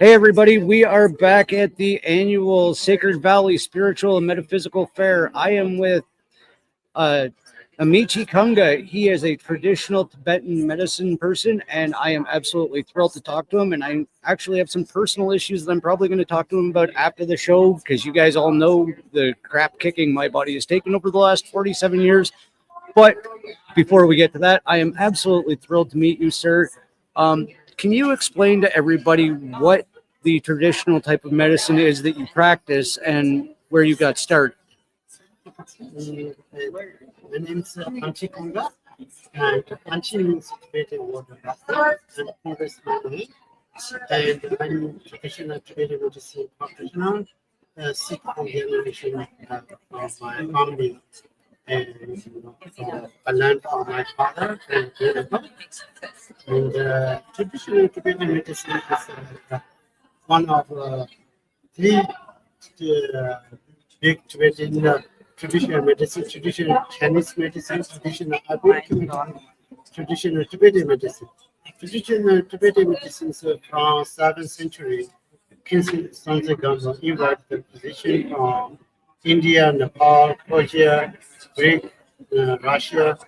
Hey, everybody. We are back at the annual Sacred Valley Spiritual and Metaphysical Fair. I am with Amchi Kunga. He is a traditional Tibetan medicine person, and I am absolutely thrilled to talk to him. And I actually have some personal issues that I'm probably going to talk to him about after the show, because you guys all know the crap kicking my body has taken over the last 47 years. But before we get to that, I am absolutely thrilled to meet you, sir. Can you explain to everybody what the traditional type of medicine is that you practice and where you got started? My name is Amchi Kunga, and Amchi means Tibetan water bath, and Kunga is my name. And I'm traditional Tibetan medicine practitioner, sick from generation from my family. And I learned from my father and grandpa. And traditional Tibetan medicine is one of three big Tibetan traditional medicine, traditional Chinese medicine, traditional Arabic medicine, traditional Tibetan medicine. Traditional Tibetan medicine is from 7th century. King Sanjay invited the physician from India, Nepal, Persia, Greek, Russia,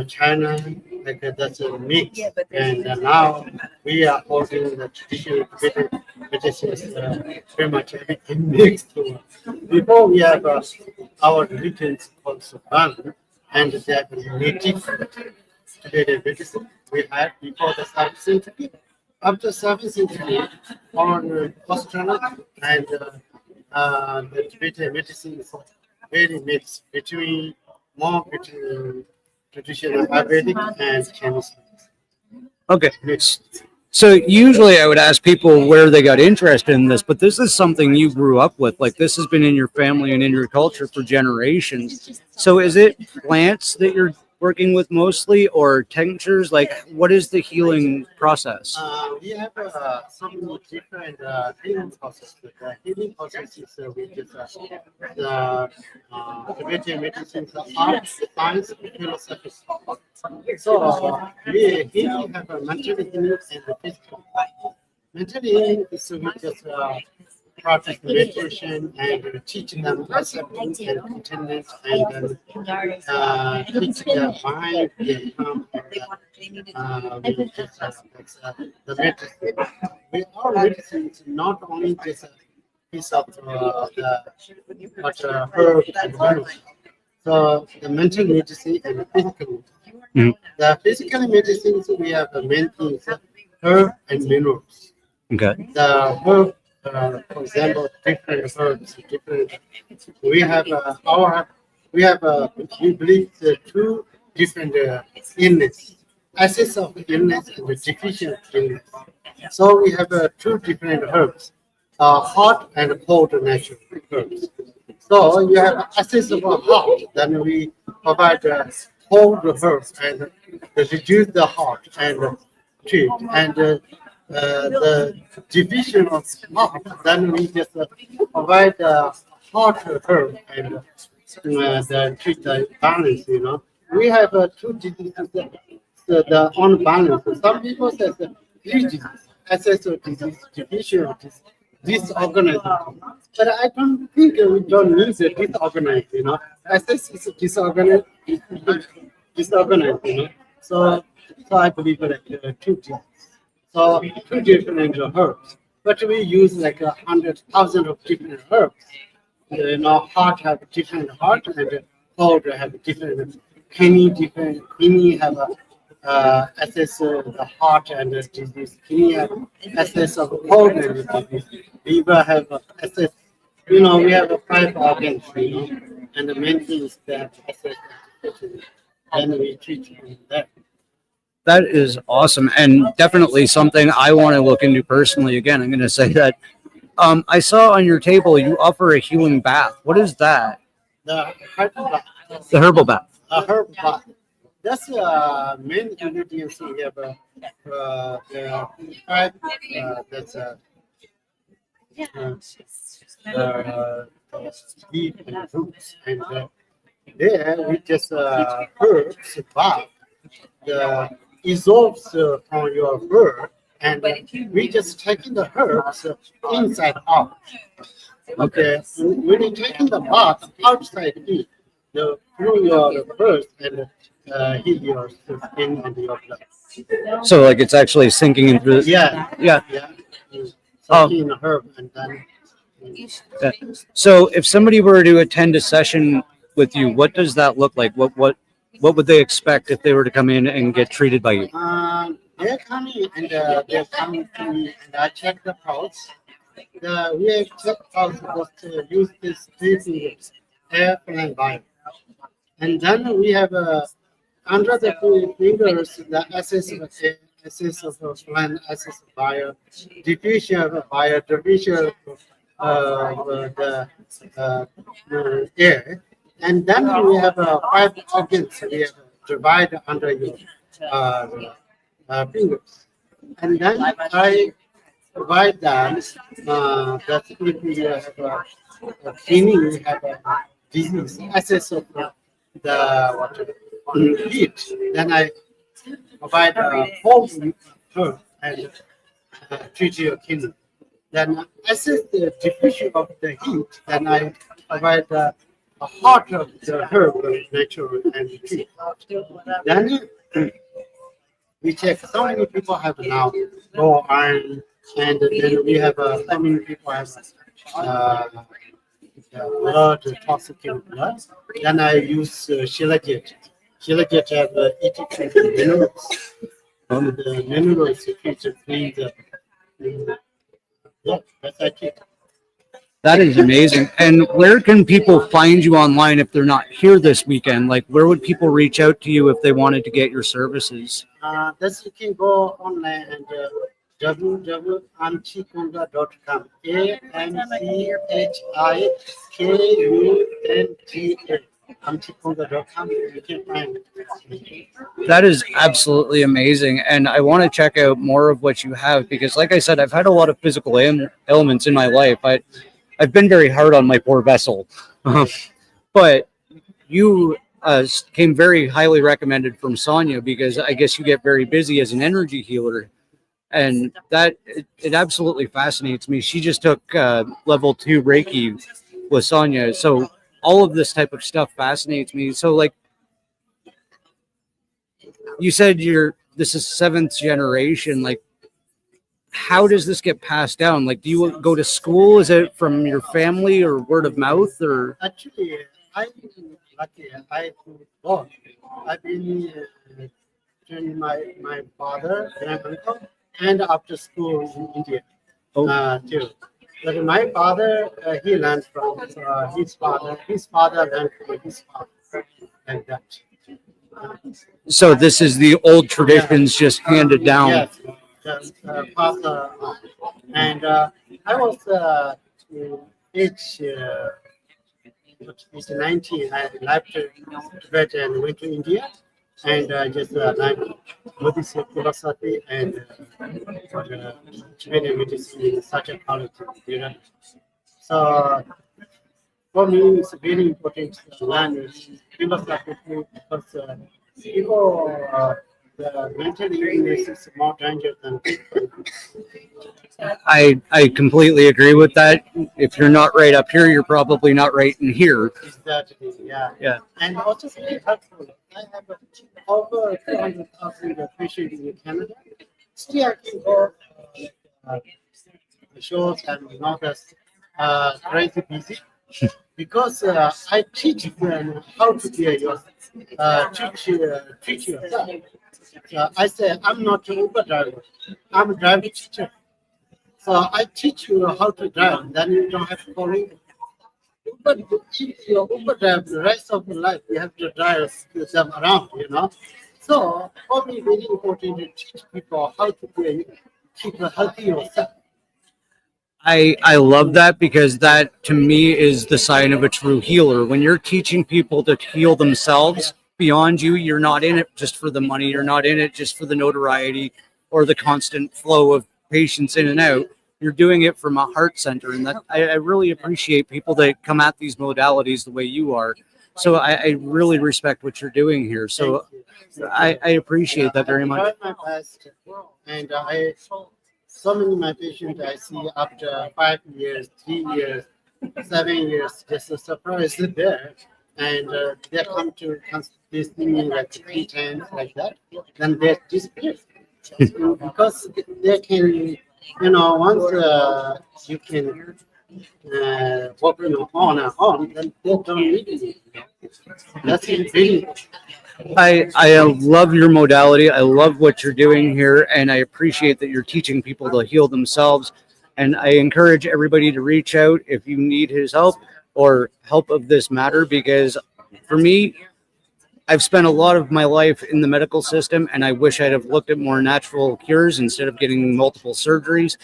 China, like that's a mix. And now we are holding the traditional Tibetan medicine very much everything mixed. Before we have our religions called Suban, and they have native Tibetan medicine we had before the 7th century. After 7th century, our Australia and the Tibetan medicine is very mixed between traditional Ayurvedic and Chinese medicine. Okay. Mixed. So usually I would ask people where they got interested in this, but this is something you grew up with. Like, this has been in your family and in your culture for generations. So is it plants that you're working with mostly, or tinctures? Like, what is the healing process? We have some different healing processes. The healing process is which is the Tibetan medicine, the art, science, philosophy. So we healing have a mental healing and the physical. Mental healing is we just practice meditation and teach them acceptance and contentment, and then teach their mind become the medicine. Our medicine is not only just a piece of but herbs and minerals. So the mental medicine and the physical. The physical medicines we have the main things, herb and minerals. Okay. The herb, for example, different herbs, different. We have we believe the two different illness, access of illness and the deficient illness. So we have two different herbs, hot and cold natural herbs. So you have access of a hot, then we provide cold herbs and reduce the hot and treat. And the division of hot, then we just provide hot herb and the treat the balance. We have two diseases, the unbalance. Some people say three diseases, access of disease, division of disorganized. But I don't think we don't need the disorganized. Access is disorganized. So I believe like two diseases. So two different herbs, but we use like 100,000 of different herbs. Heart have different heart, and cold have different kidney have a access the heart and the disease. Kidney have access of cold and the disease. Liver have access. We have 5 organs. And the main thing is that access, and we treat that. That is awesome, and definitely something I want to look into personally. Again, I'm going to say that I saw on your table you offer a healing bath. What is that? The herbal bath. The herbal bath. A herb bath. That's main ingredients we have. The five. That's leaf and roots, and there we just herbs bath. The dissolves from your herb, and we just taking the herbs inside out. Okay, when you're taking the bath outside in, through your herbs and heal your skin and your blood. So like it's actually sinking into the, Yeah, yeah. yeah. Taking a herb and then. Yeah. So if somebody were to attend a session with you, what does that look like? What would they expect if they were to come in and get treated by you? They're coming and they're coming to me and I check the pulse. The way I check pulse was to use this 3 fingers, air and bio. And then we have under the 2 fingers the assess of air, assess of plan, assess of bio, diffusion of bio, diffusion of the air. And then we have 5 organs we have divided under your fingers. And then I provide them that if we have a cleaning, we have a disease, access of the heat, then I provide a home herb and treat your kidney. Then assess the diffusion of the heat, then I provide a hot of the herb, natural and treat. Then we check how many people have now low iron, and then we have how many people have blood, toxic blood. Then I use shilajit. Shilajit have 82 minerals. And the minerals to clean the yeah, that's actually. That is amazing. And where can people find you online if they're not here this weekend? Like, where would people reach out to you if they wanted to get your services? That's you can go online and www.amchikunga.com. AMCHIKUNGA. Amchikunga.com. You can find it. That is absolutely amazing. And I want to check out more of what you have because, like I said, I've had a lot of physical ailments in my life. I've been very hard on my poor vessel. But you came very highly recommended from Sonia because I guess you get very busy as an energy healer. And that it absolutely fascinates me. She just took level 2 Reiki with Sonia. So all of this type of stuff fascinates me. So like you said, this is 7th generation. Like, how does this get passed down? Like, do you go to school? Is it from your family or word of mouth? Or actually, I'm lucky. I do both. I've been training my father and uncle, and after school in India too. But my father, he learned from his father. His father learned from his father, like that. So this is the old traditions just handed down. Yes, just passed on. And I was age 19. I left Tibet and went to India, and just learned Buddhist philosophy and Tibetan medicine in such a quality. So for me, it's very important to learn philosophy because people, the mental illness is more dangerous than physical. I completely agree with that. If you're not right up here, you're probably not right in here. Exactly, yeah. Yeah. And also very helpful. I have over 200,000 patients in Canada. Still, I can go shows and not as crazy busy because I teach them how to be yourself. Teach yourself. I say I'm not an Uber driver. I'm a driver teacher. So I teach you how to drive. Then you don't have to call Uber. But if you're Uber driver the rest of your life, you have to drive them around. So for me, very important to teach people how to keep healthy yourself. I love that because that to me is the sign of a true healer. When you're teaching people to heal themselves beyond you, you're not in it just for the money. You're not in it just for the notoriety or the constant flow of patients in and out. You're doing it from a heart center. And that I really appreciate people that come at these modalities the way you are. So I really respect what you're doing here. So I appreciate that very much. I tried my best, and so many of my patients I see after 5 years, 3 years, 7 years, just a surprise there, and they come to they see me like 3 times like that, then they disappear because they can, once you can work on and on, then they don't need you. That's really. I love your modality. I love what you're doing here, and I appreciate that you're teaching people to heal themselves. And I encourage everybody to reach out if you need his help or help of this matter, because for me, I've spent a lot of my life in the medical system, and I wish I'd have looked at more natural cures instead of getting multiple surgeries.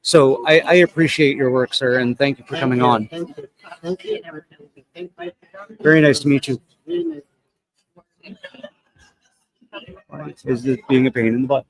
So I appreciate your work, sir, and thank you for coming on. Thank you. Thank you. Thank you. Very nice to meet you. Really nice. Is this being a pain in the butt?